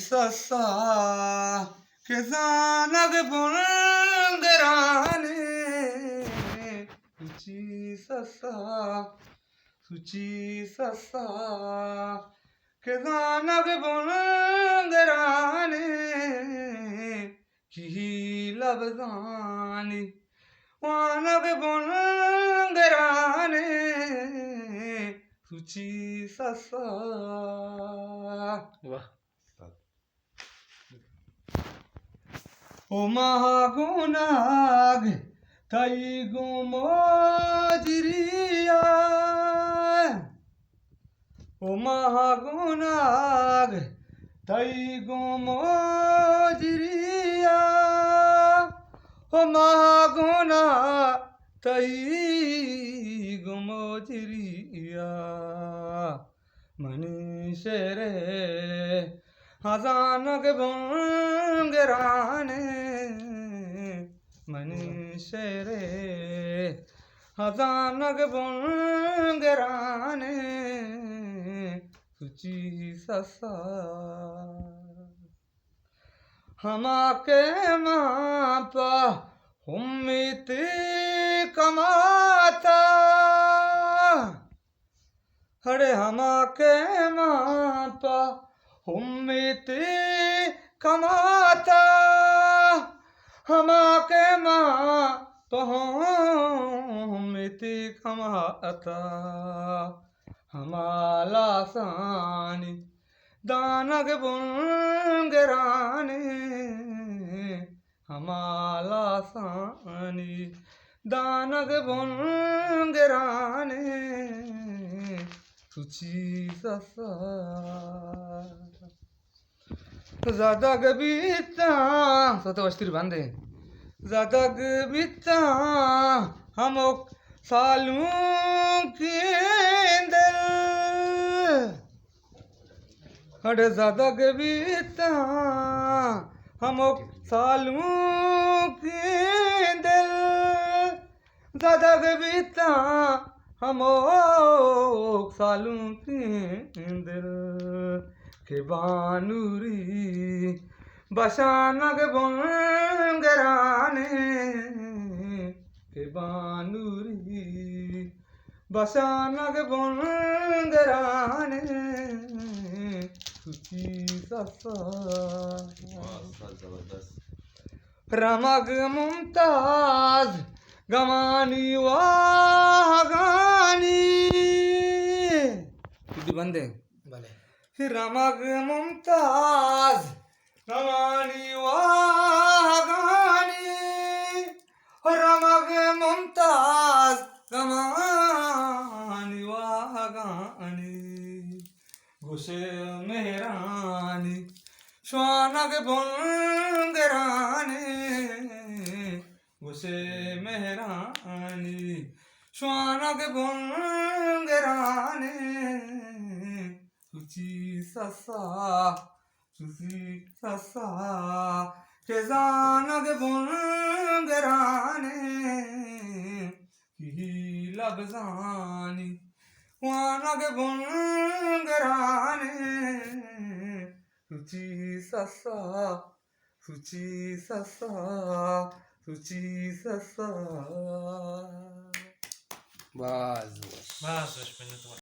sassa che sana che bongerane suci sassa che sana che bongerane ki labzani wana che bongerane suci sassa वाह O mahagunag tai gumojriya O mahagunag tai gumojriya O mahaguna tai gumojriya Manishere Hazanag bongerane Manishere Hazanag bongerane Suci sassa Hamake mapa Hummiti kamata Hare hamake mapa Hummiti kamata hamake mapa Hummiti kamata hamala sani danag bongerane hamala sani danag bongerane suci sassa zadag bitta sota wastir bande zadag bitta hamok salun kindel hade zadag bitta hamok salun kindel zadag bitta hamok salun kindel ke banuri basanag bongerane ke banuri basanag bongerane suci sassa ramag mumtaz gamani wahagani itu bande bale ramag mumtaz gamani wahagani ramag mumtaz gamani wahagani gushe mehrani shwanag bongerane gushe mehrani shwanag bongerane suci sassa kezanag bongerane ki labzani wanag bongerane suci sassa bas